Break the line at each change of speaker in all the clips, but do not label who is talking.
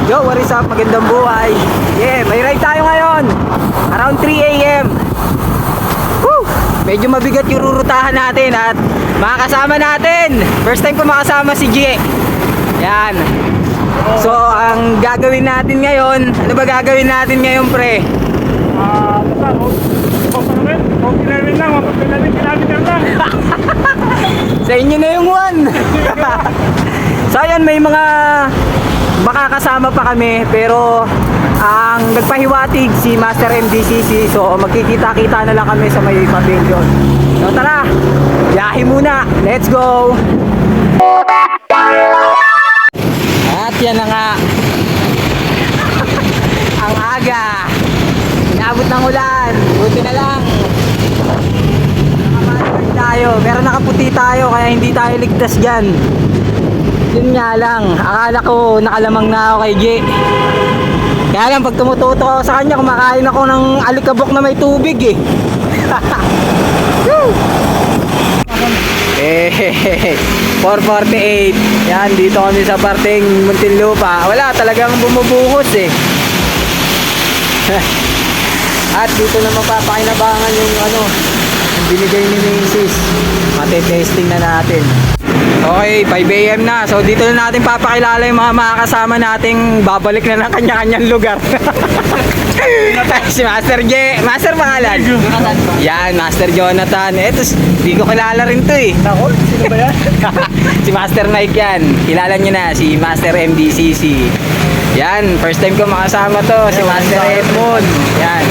Yo, what is up? Magandang buhay. Yeah, may ride tayo ngayon. Around 3 AM. Woo! Medyo mabigat yung rurutahan natin at makakasama natin. First time ko makasama si G. Yan. So, ang gagawin natin ngayon, ano ba gagawin natin ngayon, pre? Sa inyo na yung one. So ayan, may mga makakasama pa kami, pero ang nagpahiwatig si Master MDCC, so magkikita-kita na lang kami sa may pavilion. So tara, biyahe muna, let's go. At yan na nga. Ang aga, inabot ng ulan, buti na lang nakamanagay tayo, pero nakaputi tayo kaya hindi tayo ligtas dyan. Yun nga lang, akala ko nakalamang na ako kay G. Kaya lang pag tumututo ako sa kanya, kumakain ako ng alikabok na may tubig eh. Eh, 448. Yan, dito kami sa parteng Muntinlupa. Wala, talagang bumubuhos eh. At dito na mapapakinabangan yung ano, yung binigay ni Macy's. Mate-testing na natin. Okay, 5 AM na. So dito na natin papakilala yung mga makakasama nating babalik na ng kanya-kanyang lugar. Si Master J. Master pangalan? Jonathan. Yan, Master Jonathan. Eto, di ko kilala rin to eh. Ako? Sino ba yan? Si Master Mike yan. Kilala nyo na, si Master MDCC. Yan, first time ko makasama to. Si Master Edmond. Yan.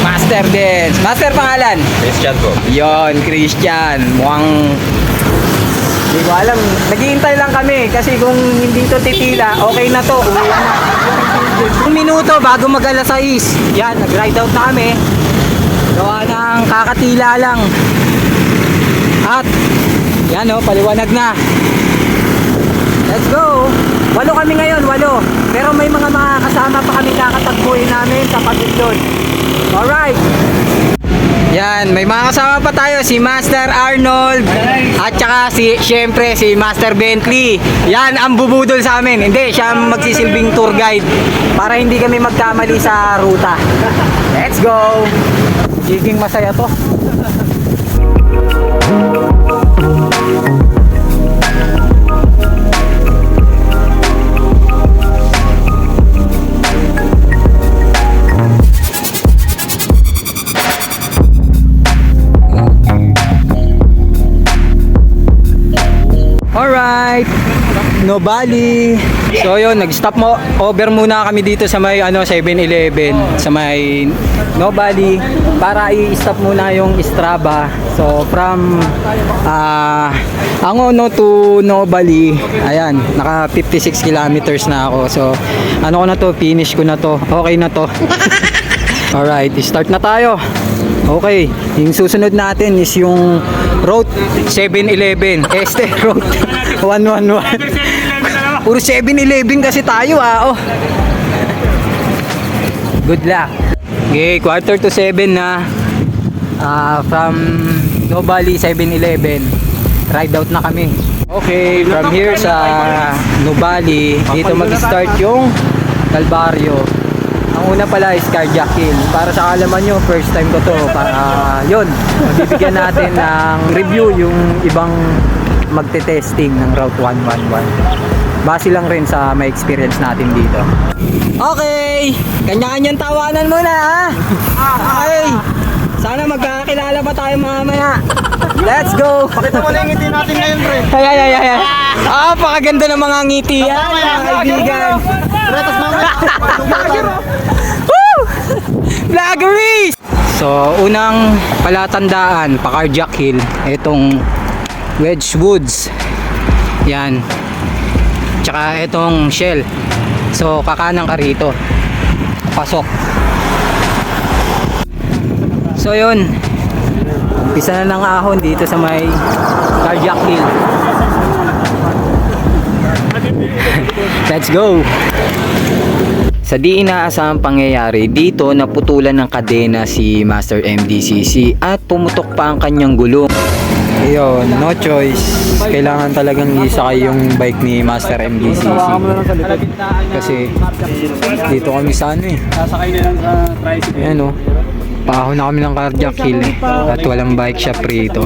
Master din. Master pangalan?
Christian po.
Yon, Christian. Mukhang hindi ko alam. Naghihintay lang kami kasi kung hindi to titila, okay na to. Uwi na. 1 minuto bago mag alas 6. Yan, nag-ride out na kami. Gawa ng kakatila lang. At, yan o, paliwanag na. Let's go. 8 kami ngayon, 8. Pero may mga kasama pa kami kakatagpuin namin sa pavilion. Alright. Yan, may mga kasama pa tayo, si Master Arnold at saka syempre si Master Bentley. Yan ang bubudol sa amin. Hindi, siya magsisilbing tour guide para hindi kami magkamali sa ruta. Let's go. Magiging masaya to. Alright, Nobali. So yun, nag-stop over muna kami dito sa may 7-Eleven sa may Nobali para i-stop muna yung Strava. So from Angono to Nobali, ayan, naka 56 kilometers na ako. So ano ko na to, finish ko na to, okay na to. Alright, start na tayo. Okay, yung susunod natin is yung Route 7-Eleven. Este Route 111. Puro 7-Eleven kasi tayo oh. Good luck. Okay, 6:45 na. From Nobali 7-Eleven. Ride out na kami. Okay, from here sa Nobali, dito mag-start yung Calvario. Ang una pala is Cardiac Hill. Para sa kalaman nyo, first time ko to. Yun, mabibigyan natin ng review yung ibang magte-testing ng Route 111. Base lang rin sa may experience natin dito. Okay, kanya-kanyang tawanan muna ha. Okay, sana magkakilala pa tayo mamaya. Let's go.
Pakita mo na yung ngiti natin ngayon, pre.
Ay. Pakaganda ng mga ngiti yan, mga kaibigan.
Retas mamaya.
Woo! Vloggeries! So, unang palatandaan, pa-Cardiac Hill, itong Wedgewoods. Yan. Tsaka itong Shell. So, kakanan ka rito. Pasok. So, yun. Umpisa na ng ahon dito sa may Cardiac Hill. Let's go! Sa di inaasahang pangyayari, dito naputulan ng kadena si Master MDCC at pumutok pa ang kanyang gulong. Yun, no choice. Kailangan talagang isakay yung bike ni Master MDCC. Kasi dito kami sa ano eh.
Sasakay na lang sa tricycle.
Ayan o. Paahon na kami ng cardiac kill eh. At walang bike shop rito.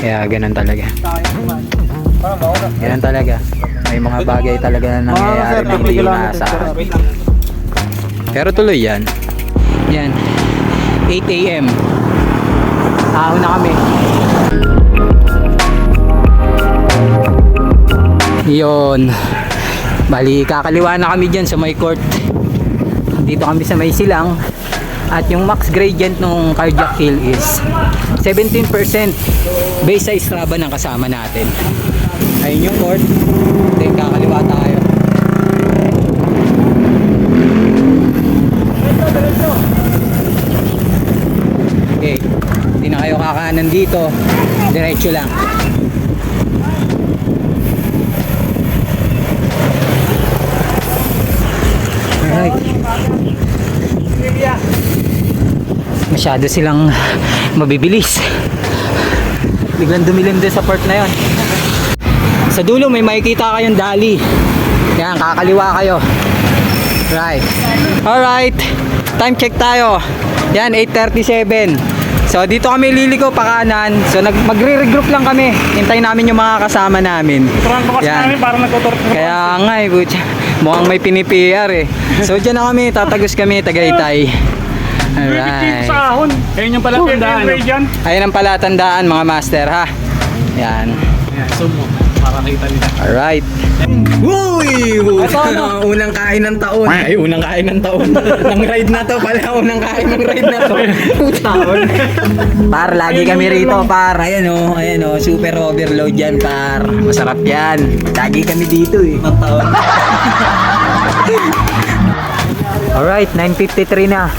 Kaya ganun talaga. Ganun talaga. May mga bagay talaga na nangyayari na hindi inaasahan. Pero tuloy yan. Yan. 8 AM. Paahon na kami. Yun. Bali, kakaliwa na kami dyan sa may court. Dito kami sa may silang. At yung max gradient ng cardiac kill is 17% based sa Strava ng kasama natin. Ayun yung court. Then kakaliwa tayo. Okay. Hindi na kayo kakanan dito. Diretso lang. Alright. Masyado silang mabibilis. Biglang dumilim din sa part na yon. Sa dulo may makikita kayong dali. Yan, kakaliwa kayo. Right. Alright. Time check tayo. Yan, 8:37. So dito kami liliko pa kanan. So magre-regroup lang kami. Hintayin namin yung mga kasama namin. Yan.
Parang nagtuturok.
Kaya nga eh, butya. Mukhang may pinipiyar eh. So dyan na kami, tatagos kami, Tagaytay. Alright.
Sa ahon. Ayun yung pala tandaan.
Ayan ang palatandaan mga master ha. Yan.
Zoom mo. Para kita nila.
Alright. Uy! Unang kain ng taon. Ay, unang kain ng taon. Ng ride na to pala. Unang kain ng ride na to. Taon. Par, lagi kami rito par. Ayan o. Ayan o. Super overload yan par. Masarap yan. Lagi kami dito eh. Taon. Alright, 9:53 na.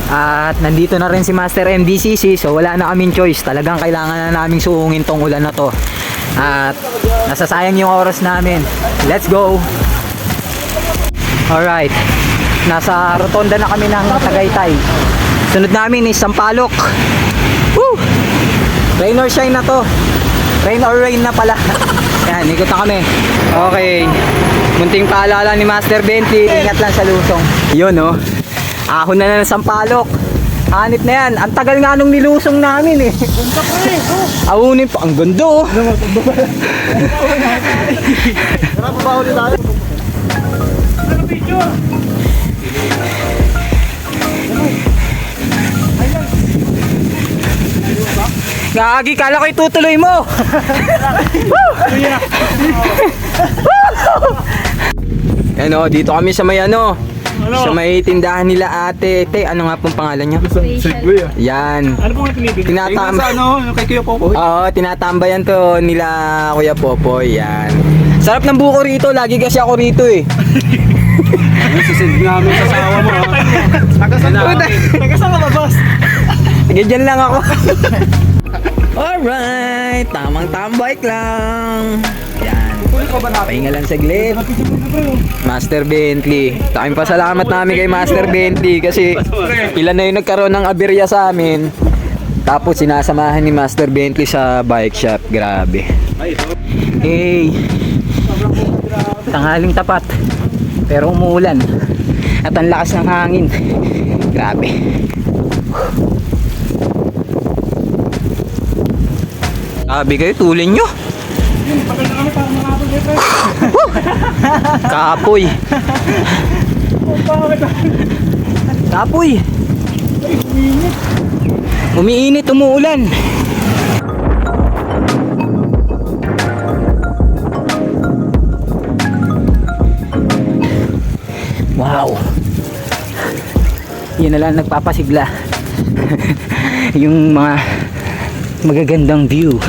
At nandito na rin si Master MDCC. So wala na kaming choice. Talagang kailangan na naming suungin tong ulan na to. At nasasayang yung oras namin. Let's go! Alright. Nasa rotonda na kami ng Tagaytay. Sunod namin is Sampaloc. Woo! Rain or shine na to. Rain or rain na pala. Yan, ikot na kami. Okay. Munting paalala ni Master Bentley. Ingat lang sa lusong. Yun oh. Ahon na ng Sampaloc. Hanip na yan. Ang tagal nga nung nilusong namin eh. Ahunin pa. Ang ganda oh.
Tara, pa ulit tayo.
Gagi, kala ko itutuloy mo. Ano, dito kami sa may ano. Sa may tindahan nila ate. Te, ano nga pong pangalan niya?
Segway ah.
Yan.
Ano pong pinibili?
Tinatambay.
Yung kay Kuya Popo.
Oo, tinatambayan to nila Kuya Popoy. Yan. Sarap ng buko rito. Lagi kasi ako rito eh.
Susid namin sa asawa mo. Tagasang ka ba, boss?
Ganyan lang ako. Alright. Tamang tambay lang. Yan. Pahinga lang saglit. Master Bentley. Taking pasalamat namin kay Master Bentley kasi ilan na yung nagkaroon ng aberya sa amin. Tapos sinasamahan ni Master Bentley sa bike shop. Grabe. Hey. Tanghaling tapat. Pero umuulan. At ang lakas ng hangin. Grabe. Grabe kayo, tulin nyo. Kapoy. Kapoy. Umiinit, umuulan. Wow. Yan na lang nagpapasigla. Yung mga magagandang view.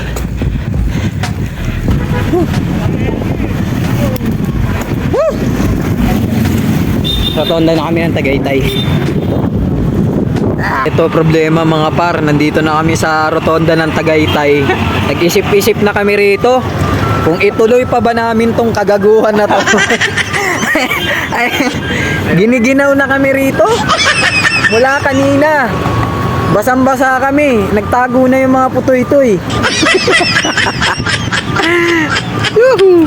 Rotonda na kami ng Tagaytay. Ito problema mga par, nandito na kami sa rotonda ng Tagaytay. Nag-isip-isip na kami rito kung ituloy pa ba namin tong kagaguhan na to. Ay, giniginaw na kami rito mula kanina. Basang-basa kami. Nagtago na yung mga putoy-toy. Yuhu!